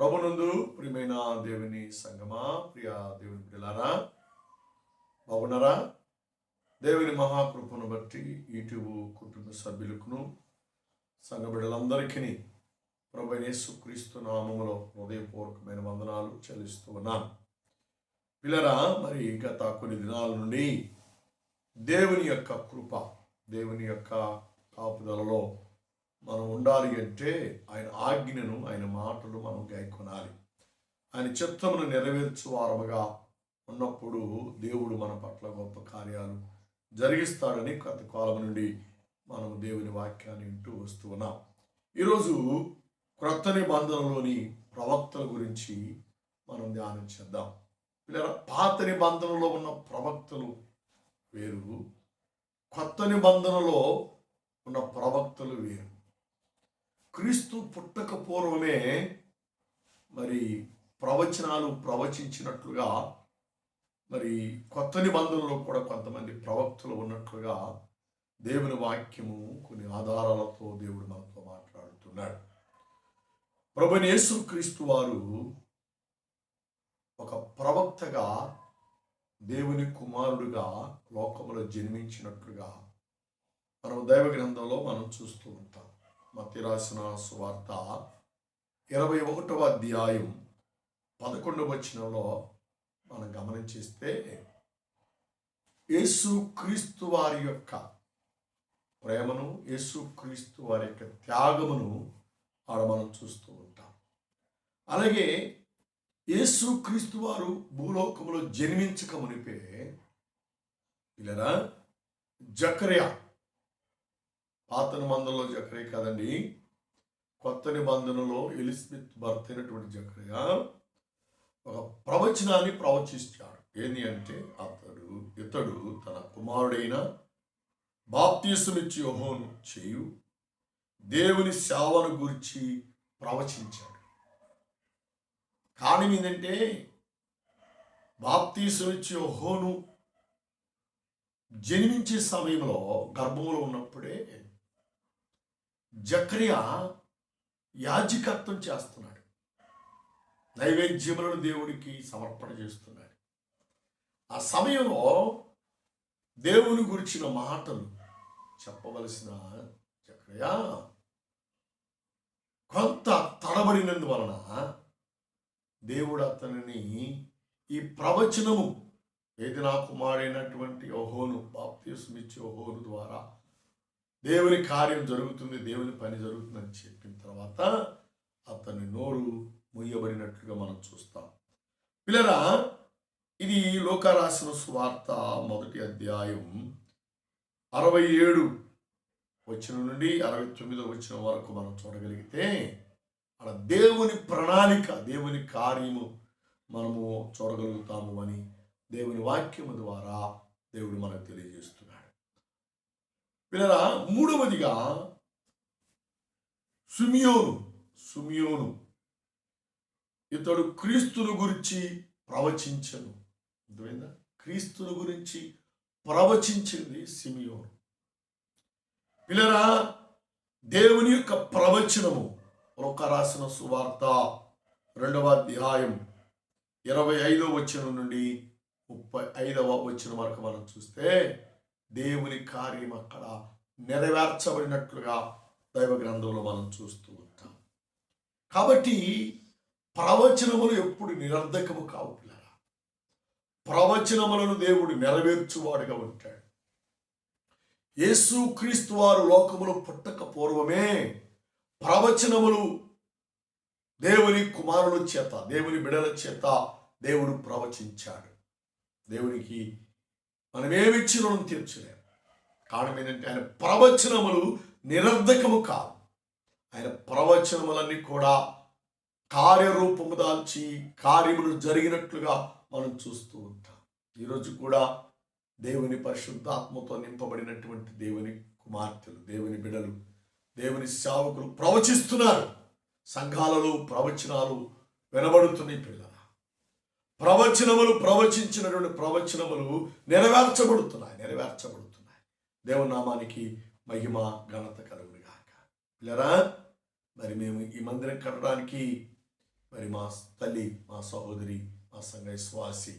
ప్రభునందు ప్రియమైన దేవుని సంగమా, ప్రియ దేవుని బిడ్డలారా, బాగున్నారా? దేవుని మహాకృపను బట్టి యూట్యూబ్ కుటుంబ సభ్యులకును సంఘ బిడ్డలందరికీ ప్రభువైన యేసుక్రీస్తు నామములో హృదయపూర్వకమైన వందనాలు చెల్లిస్తూ ఉన్నాను. పిల్లరా, మరి గత కొన్ని దినాల నుండి దేవుని యొక్క కృప, దేవుని యొక్క కాపుదలలో మనం ఉండాలి అంటే ఆయన ఆజ్ఞను, ఆయన మాటలు మనం గైకొనాలి. ఆయన చిత్తమును నెరవేర్చు వారముగా ఉన్నప్పుడు దేవుడు మన పట్ల గొప్ప కార్యాలు జరిగిస్తాడని కొంతకాలం నుండి మనం దేవుని వాక్యాన్ని వింటూ వస్తూ ఉన్నాం. ఈరోజు క్రొత్త నిబంధనలోని ప్రవక్తల గురించి మనం ధ్యానం చేద్దాం. పిల్లరా, పాత నిబంధనలో ఉన్న ప్రవక్తలు వేరు, కొత్త నిబంధనలో ఉన్న ప్రవక్తలు వేరు. క్రీస్తు పుట్టక పూర్వమే మరి ప్రవచనాలు ప్రవచించినట్లుగా, మరి కొత్త నిబంధనలో కూడా కొంతమంది ప్రవక్తలు ఉన్నట్లుగా దేవుని వాక్యము కొన్ని ఆధారాలతో దేవుడు మనతో మాట్లాడుతున్నాడు. ప్రభువైన యేసుక్రీస్తు వారు ఒక ప్రవక్తగా, దేవుని కుమారుడుగా లోకములో జన్మించినట్లుగా మనం దైవ గ్రంథంలో మనం చూస్తూ ఉంటాం. మత్తయి రాసిన సువార్త 21వ అధ్యాయం 11వ వచనంలో మనం గమనించేస్తే యేసుక్రీస్తు వారి యొక్క ప్రేమను, యేసుక్రీస్తు వారి యొక్క త్యాగమును ఆడ మనం చూస్తూ ఉంటాం. అలాగే యేసుక్రీస్తు వారు భూలోకములో జన్మించక మునిపే పిల్లరా, జకర్యా, పాత నిబంధనలో జకర్యా కాదండి, కొత్త నిబంధనలో ఎలిజబెత్ భర్త అయినటువంటి జకర్యా ఒక ప్రవచనాన్ని ప్రవచిస్తాడు. ఏంటి అంటే ఇతడు తన కుమారుడైన బాప్తీసుమిచ్చి యోహాను చేయు దేవుని సేవను గురించి ప్రవచించాడు. కారణం ఏంటంటే బాప్తీసుమిచ్చి యోహాను జన్మించే సమయంలో గర్భంలో ఉన్నప్పుడే జకర్యా యాజకత్వం చేస్తున్నాడు, నైవేద్యములను దేవుడికి సమర్పణ చేస్తున్నాడు. ఆ సమయంలో దేవుని గురించిన మాటలు చెప్పవలసిన జకర్యా కొంత తడబడినందువలన దేవుడు అతనిని ఈ ప్రవచనము, ఏది నా కుమారుడైనటువంటి యోహాను, బాప్తీసుమిచ్చే యోహాను ద్వారా దేవుని కార్యం జరుగుతుంది, దేవుని పని జరుగుతుందని చెప్పిన తర్వాత అతని నోరు మూయబడినట్లుగా మనం చూస్తాం. పిల్లరా, ఇది లూకా రాసిన సువార్త 1వ అధ్యాయం 67 వచనం నుండి 69వ వచనం వరకు మనం చూడగలిగితే అక్కడ దేవుని ప్రణాళిక, దేవుని కార్యము మనము చూడగలుగుతాము అని దేవుని వాక్యము ద్వారా దేవుడు మనకు తెలియజేస్తున్నాడు. పిల్లరా, మూడవదిగా సుమియోను ఇతడు క్రీస్తును గురించి ప్రవచించను. అర్థమైందా? క్రీస్తును గురించి ప్రవచించింది సిమియోను. పిల్లరా, దేవుని యొక్క ప్రవచనము లూకా రాసిన సువార్త 2వ అధ్యాయం 25వ వచనం నుండి 35వ వచనం వరకు మనం చూస్తే దేవుని కార్యం అక్కడ నెరవేర్చబడినట్లుగా దైవ గ్రంథంలో మనం చూస్తూ ఉంటాం. కాబట్టి ప్రవచనములు ఎప్పుడు నిరర్ధకము కావు పిల్లరా. ప్రవచనములను దేవుడు నెరవేర్చువాడుగా ఉంటాడు. యేసుక్రీస్తు వారు లోకములు పుట్టక పూర్వమే ప్రవచనములు దేవుని కుమారుల చేత, దేవుని బిడల చేత దేవుడు ప్రవచించాడు. దేవునికి మనం ఏమిచ్చి రుణం తీర్చలేము. కారణం ఏంటంటే ఆయన ప్రవచనములు నిరర్ధకము కాదు. ఆయన ప్రవచనములన్నీ కూడా కార్యరూపము దాల్చి కార్యములు జరిగినట్లుగా మనం చూస్తూ ఉంటాం. ఈరోజు కూడా దేవుని పరిశుద్ధాత్మతో నింపబడినటువంటి దేవుని కుమార్తెలు, దేవుని బిడలు, దేవుని సేవకులు ప్రవచిస్తున్నారు. సంఘాలలో ప్రవచనాలు వినబడుతున్నాయి పిల్లల. ప్రవచించినటువంటి ప్రవచనములు నెరవేర్చబడుతున్నాయి. దేవుని నామానికి మహిమ ఘనత కలుగును గాక. పిల్లరా, మరి మేము ఈ మందిరం కట్టడానికి మరి మా తల్లి, మా సహోదరి, మా సంఘ విశ్వాసి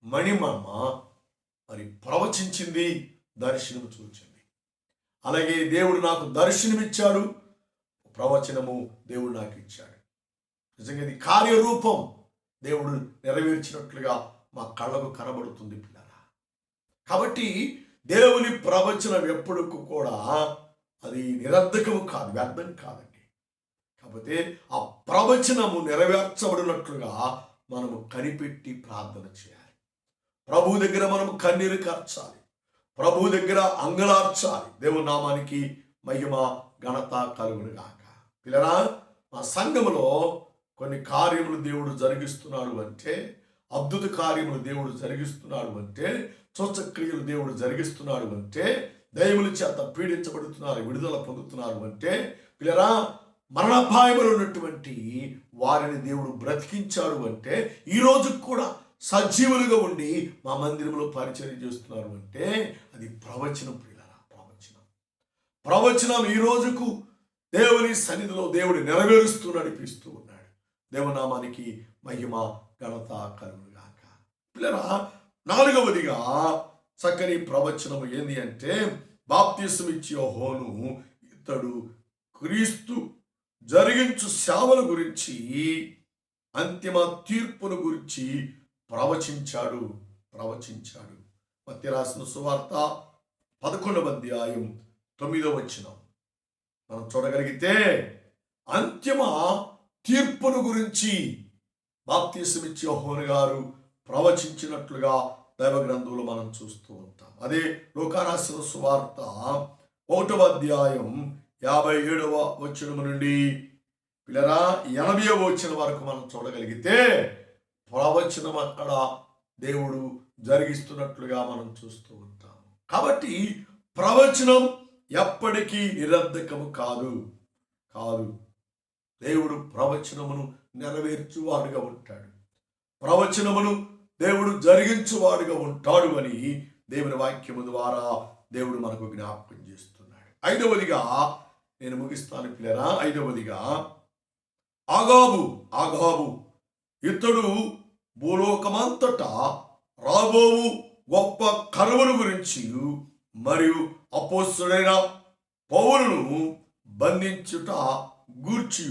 మణిమమ్మ మరి ప్రవచించింది, దర్శనం చూచింది. అలాగే దేవుడు నాకు దర్శనమిచ్చాడు, ప్రవచనము దేవుడు నాకు ఇచ్చాడు. నిజంగా ఇది కార్యరూపం దేవుడు నెరవేర్చినట్లుగా మా కళ్ళకు కనబడుతుంది పిల్లరా. కాబట్టి దేవుని ప్రవచనం ఎప్పుడు కూడా అది నిరర్ధకము కాదు, వ్యర్థం కాదండి. కాకపోతే ఆ ప్రవచనము నెరవేర్చబడినట్లుగా మనము కనిపెట్టి ప్రార్థన చేయాలి. ప్రభు దగ్గర మనము కన్నీరు కార్చాలి, ప్రభు దగ్గర అంగలార్చాలి. దేవుని నామానికి మహిమ ఘనత కలుగును గాక. పిల్లరా, మా సంఘములో కొన్ని కార్యములు దేవుడు జరిగిస్తున్నాడు అంటే, అద్భుత కార్యములు దేవుడు జరిగిస్తున్నాడు అంటే, సూచక్రియలు దేవుడు జరిగిస్తున్నాడు అంటే, దైవుల చేత పీడించబడుతున్నారు, విడుదల పొందుతున్నారు అంటే, పిల్లరా, మరణాపాయములు ఉన్నటువంటి వారిని దేవుడు బ్రతికించాడు అంటే, ఈ రోజు కూడా సజీవులుగా ఉండి మా మందిరంలో పరిచయం చేస్తున్నారు అంటే అది ప్రవచనం పిల్లరా. ప్రవచనం ఈ రోజుకు దేవుని సన్నిధిలో దేవుడు నెరవేరుస్తూ నడిపిస్తూ ఉన్నాడు. దేవనామానికి మహిమ ఘనత కలుగును గాక. పిల్లరా, నాలుగవదిగా చక్కని ప్రవచనము ఏంది అంటే, బాప్తిసం ఇచ్చే యోహోను ఇతడు క్రీస్తు జరిగించు సేవల గురించి, అంతిమ తీర్పును గురించి ప్రవచించాడు. మత్తయి రాసిన సువార్త 11వ అధ్యాయం 9వ వచనం మనం చూడగలిగితే, అంతిమ తీర్పును గురించి బాప్తిసం ఇచ్చే యోహోను గారు ప్రవచించినట్లుగా దైవ గ్రంథంలో మనం చూస్తూ ఉంటాం. అదే లూకా రాసిన సువార్త 1వ అధ్యాయం 57వ వచనం నుండి పిల్లరా 80వ వచనం వరకు మనం చూడగలిగితే ప్రవచనం అక్కడ దేవుడు జరిగిస్తున్నట్లుగా మనం చూస్తూ ఉంటాం. కాబట్టి ప్రవచనం ఎప్పటికీ నిరర్ధకము కాదు. దేవుడు ప్రవచనమును నెరవేర్చువాడుగా ఉంటాడు, ప్రవచనమును దేవుడు జరిగించువాడుగా ఉంటాడు అని దేవుని వాక్యము ద్వారా దేవుడు మనకు జ్ఞాపకం చేస్తున్నాడు. ఐదవదిగా నేను ముగిస్తాను పిల్లరా. ఐదవదిగా ఆగాబు ఇతడు భూలోకమంతటా రాబోవు గొప్ప కరువును గురించి మరియు అపోస్తలుడైన పౌలును బంధించుట గూర్చి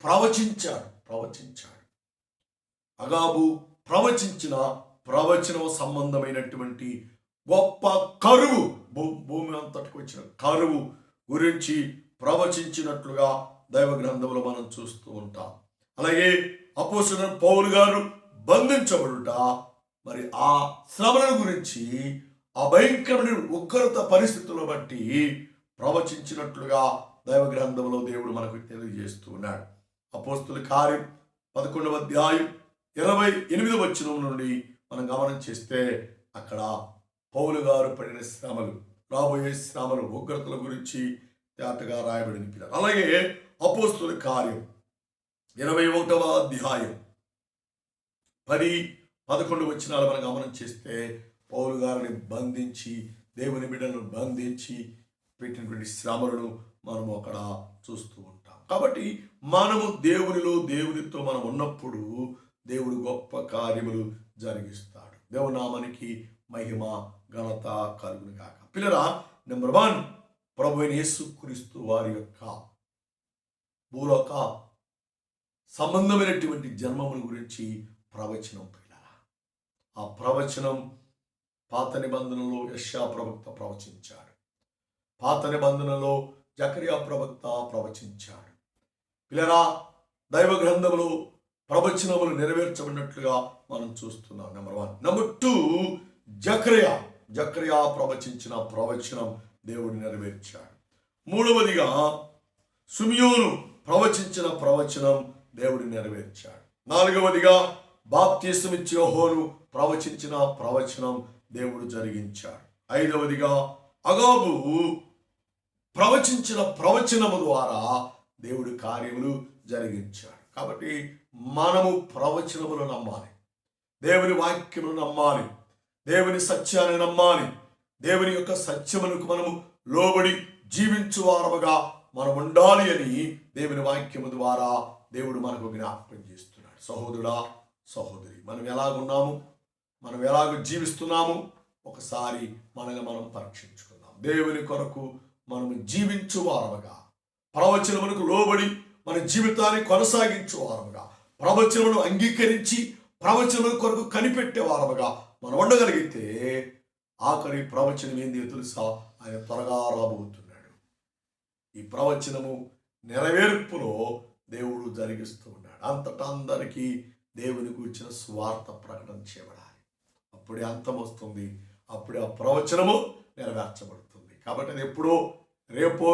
ప్రవచించాడు. అగాబు ప్రవచించిన ప్రవచనం సంబంధమైనటువంటి గొప్ప కరువు, భూమి అంతటికి వచ్చిన కరువు గురించి ప్రవచించినట్లుగా దైవ గ్రంథంలో మనం చూస్తూ ఉంటాం. అలాగే అపోస్తలుడైన పౌలు గారు బంధించబడుట, మరి ఆ శ్రమల గురించి, ఆ భయంకరమైన ఉగ్రత పరిస్థితులను బట్టి ప్రవచించినట్లుగా దైవ గ్రంథంలో దేవుడు మనకు తెలియజేస్తూ ఉన్నాడు. అపోస్తలుల కార్యం 11వ అధ్యాయం 28వ వచనం నుండి మనం గమనం చేస్తే అక్కడ పౌలు గారు పడిన శ్రమలు, రాబోయే శ్రమలు, ఉగ్రతల గురించి తేటగా రాయబడింది. అలాగే అపోస్తలుల కార్యం 21వ అధ్యాయం 10-11 వచనాలు మనం గమనం చేస్తే పౌలు గారిని బంధించి, దేవుని బిడ్డలను బంధించి పెట్టినటువంటి శ్రమలను మనము అక్కడ చూస్తూ ఉంటాం. కాబట్టి మనము దేవునితో మనం ఉన్నప్పుడు దేవుడు గొప్ప కార్యములు జరిగిస్తాడు. దేవునామానికి మహిమ ఘనత కలుగును గాక. పిల్లరా, నెంబర్ 1 ప్రభువైన యేసుక్రీస్తు వారి యొక్క భూలోక సంబంధమైనటువంటి జన్మముల గురించి ప్రవచనం. పిల్లరా, ఆ ప్రవచనం పాత నిబంధనలో యెషయా ప్రవక్త ప్రవచించాడు, పాత నిబంధనలో జకరియా ప్రవక్త ప్రవచించాడు. పిల్లరా, దైవ గ్రంథములో ప్రవచనములు నెరవేర్చబడినట్లుగా మనం చూస్తున్నాం. నెంబర్ 1. నెంబర్ 2, జకరియా ప్రవచించిన ప్రవచనం దేవుడు నెరవేర్చాడు. మూడవదిగా సిమియోను ప్రవచించిన ప్రవచనం దేవుడు నెరవేర్చాడు. నాలుగవదిగా బాప్తిసం ఇచ్చే యోహోను ప్రవచించిన ప్రవచనం దేవుడు జరిగించాడు. ఐదవదిగా అగాబు ప్రవచించిన ప్రవచనము ద్వారా దేవుడు కార్యములు జరిగించాడు. కాబట్టి మనము ప్రవచనములు నమ్మాలి, దేవుని వాక్యమును నమ్మాలి, దేవుని సత్యాన్ని నమ్మాలి. దేవుని యొక్క సత్యమునకు మనము లోబడి జీవించువారముగా మనం ఉండాలి అని దేవుని వాక్యము ద్వారా దేవుడు మనకు జ్ఞాపకం చేస్తున్నాడు. సహోదరుడా, సహోదరి, మనం ఎలాగున్నాము, మనం ఎలాగ జీవిస్తున్నాము, ఒకసారి మనల్ని మనం పరీక్షించుకుందాం. దేవుని కొరకు మనము జీవించు వారముగా, ప్రవచనములకు లోబడి మన జీవితాన్ని కొనసాగించు వారముగా, ప్రవచనమును అంగీకరించి ప్రవచనముల కొరకు కనిపెట్టే వారముగా మనం ఉండగలిగితే ఆఖరి ప్రవచనం ఏంది తెలుసా? ఆయన త్వరగా రాబోతున్నాడు. ఈ ప్రవచనము నెరవేర్పులో దేవుడు జరిగిస్తూ ఉన్నాడు. అంతటా అందరికీ దేవుని గురించిన స్వార్థ ప్రకటన చేయబడాలి. అప్పుడే అంతం వస్తుంది, అప్పుడే ఆ ప్రవచనము నెరవేర్చబడుతుంది. కాబట్టి అది ఎప్పుడో, రేపో,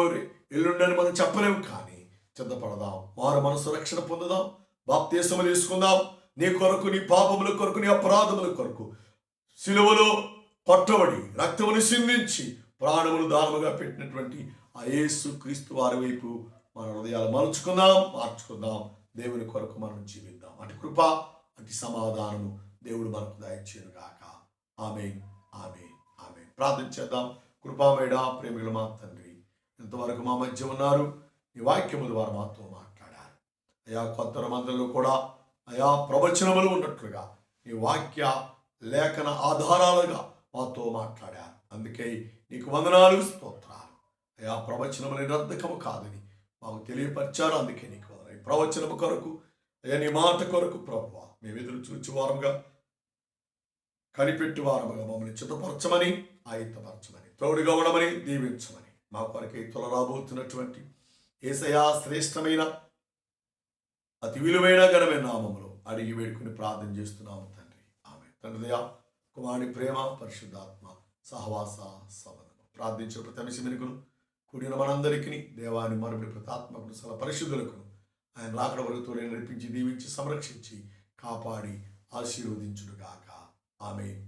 ఎల్లుండని మనం చెప్పలేము. కానీ సిద్ధపడదాం, మారు మనసు రక్షణ పొందుదాం, బాప్తీసము తీసుకుందాం. నీ కొరకు, నీ పాపముల కొరకు, నీ అపరాధముల కొరకు సిలువలో కొట్టబడి రక్తమును సిందించి ప్రాణములు దానముగా పెట్టినటువంటి ఆ యేసు క్రీస్తు వారి వైపు మన హృదయాలు మార్చుకుందాం. దేవుని కొరకు మనం జీవిద్దాం. అటు కృప, అటు సమాధానము దేవుడు మనకు దయచేయును గాక. ఆమేన్, ఆమేన్, ఆమేన్. ప్రార్థన చేద్దాం. కృపామేడ, ప్రేమికుల మా తండ్రి, ఇంతవరకు మా మధ్య ఉన్నారు. ఈ వాక్యము ద్వారా మాతో మాట్లాడారు. అయా కొత్త మందిరంలో కూడా అయా ప్రవచనములు ఉన్నట్లుగా ఈ వాక్య లేఖన ఆధారాలుగా మాతో మాట్లాడారు. అందుకే నీకు వందనాలు, స్తోత్రాలు. అయా ప్రవచనము నిరర్ధకము కాదని మాకు తెలియపరిచారు. అందుకే నీకు వందనాలు. ఈ ప్రవచనము కొరకు, అయ్యా నీ మాట కొరకు ప్రభువా మేము ఎదురు చూచువారముగా, కనిపెట్టి వారముగా మమ్మల్ని చిత్తపరచమని, ఆయుత్తపరచమని, తోడుగా ఉండమని, దీవించమని, మా కొరకై తొలరాబోతున్నటువంటి యేసయ్యా శ్రేష్టమైన అతి విలువైన ఘనమైన నామములో అడిగి వేడుకుని ప్రార్థన చేస్తున్నాము తండ్రి. ఆమేన్. తండ్రి దయ, కుమారుని ప్రేమ, పరిశుద్ధాత్మ సహవాస సంబంధం ప్రార్థించిన ప్రతి అంశం వెనుకను కూడిన మనందరికీ దేవాన్ని మరుపుడి ప్రతాత్మకుడు సల పరిశుద్ధులకు ఆయన రాకడ వరకు తోడే నడిపించి, దీవించి, సంరక్షించి, కాపాడి, ఆశీర్వదించుడుగాక. ఆమేన్.